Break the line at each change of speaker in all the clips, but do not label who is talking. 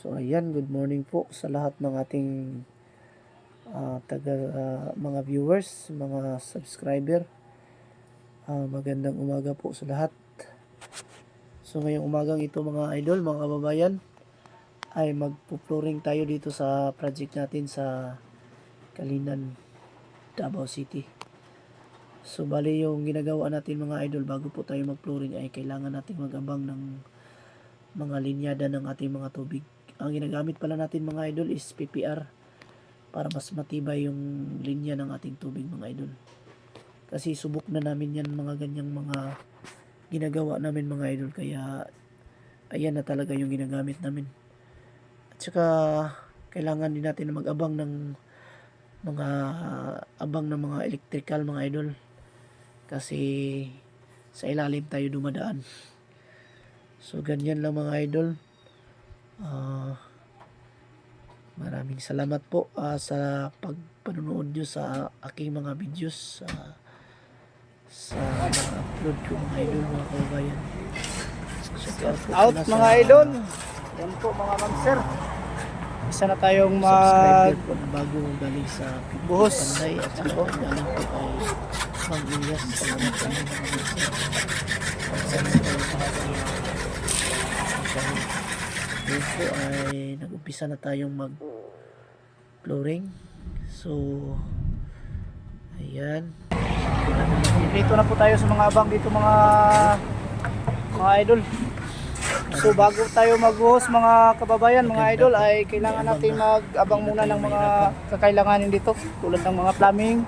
So ayan, good morning po sa lahat ng ating mga viewers, mga subscriber. Magandang umaga po sa lahat. So ngayong umagang ito mga idol, mga kababayan, ay magpo-flooring tayo dito sa project natin sa Kalinan, Davao City. So bali yung ginagawa natin mga idol bago po tayo mag-flooring ay kailangan nating mag-abang ng mga linyada ng ating mga tubig. Ang ginagamit pala natin mga idol is PPR para mas matibay yung linya ng ating tubig mga idol. Kasi subok na namin yan mga ganyang mga ginagawa namin mga idol, kaya ayan na talaga yung ginagamit namin. At saka kailangan din natin na mag-abang ng mga electrical mga idol, kasi sa ilalim tayo dumadaan. So ganyan lang mga idol. Maraming salamat po sa pagpanonood nyo sa aking mga videos, sa mga upload ko mga idol, mga kababayan.
Out mga idol. Yan po mga ma'am-sir. Isa na tayong
subscriber po na bago galing sa
buhos.
Panday at saka galing po kay Mang Ilyas. Salamat po mga ma'am-sir. Ngayon po ay nag-umpisa na tayong mag-flooring. So ayan,
Dito na po tayo sa mga abang dito mga idol. So bago tayo magbuhos mga kababayan, mga idol, ay kailangan natin mag-abang muna ng mga kakailanganin dito, tulad ng mga plumbing.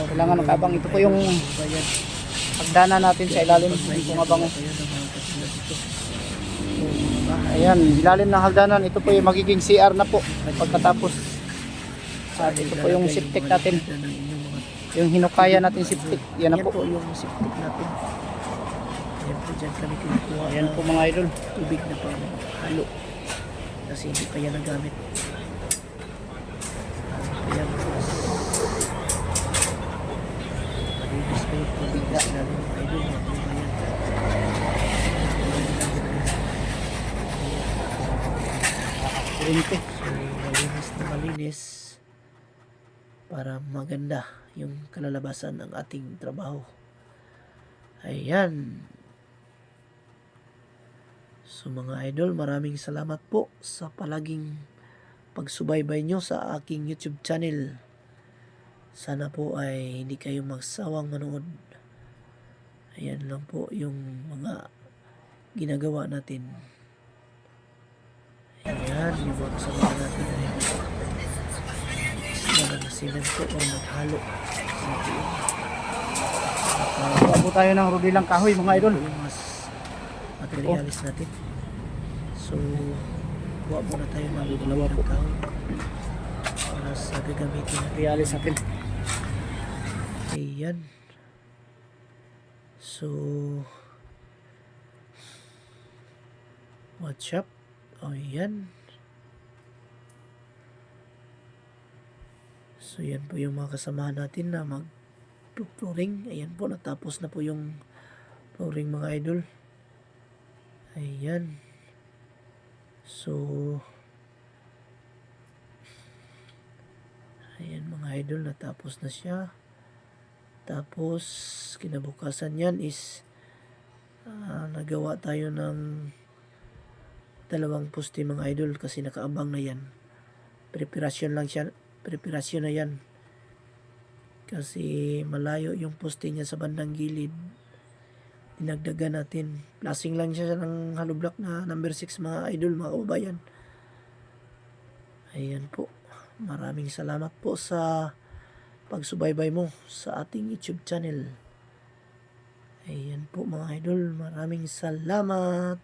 Kailangan mag-abang. Ito po yung pagdana natin sa ilalim ng abang. Ayan, ilalim ng hagdanan. Ito po yung magiging CR na po pagkatapos. At ito po yung septic natin, yung hinukaya natin septic. Yan na po
yung septic natin. Ayan po, dyan kami kinukuha.
Ayan po mga idol,
tubig na pang halo kasi hindi pa yan nagamit. Ayan po, malinis pa yung tubig na sinabi ng idol.
rinti.
So malinis na malinis para maganda yung kalalabasan ng ating trabaho. Ayan. So mga idol, maraming salamat po sa palaging pagsubaybay nyo sa aking YouTube channel. Sana po ay hindi kayo magsawang manood. Ayan lang po yung mga ginagawa natin. Ayan, yung mga kasama natin ay nagsinan po o naghalo.
Kuha po tayo ng rudilang kahoy mga idol.
Yung mas materialis natin. So kuha muna tayo ng rudilang kahoy para sa gagamitin natin.
Realis natin.
Ayan. So watch up. Ayan. So yan po yung mga kasamahan natin na mag-flooring. Ayan po, natapos na po yung flooring mga idol. Ayan. So ayan mga idol, natapos na siya. Tapos kinabukasan yan is nagawa tayo ng 2 poste mga idol, kasi nakaabang na yan. Preparasyon lang siya, preparasyon na yan. Kasi malayo yung poste niya sa bandang gilid. Dinagdagan natin. Plasing lang siya ng hollow block na number 6 mga idol, mga kababayan. Ayan po. Maraming salamat po sa pagsubaybay mo sa ating YouTube channel. Ayan po mga idol. Maraming salamat.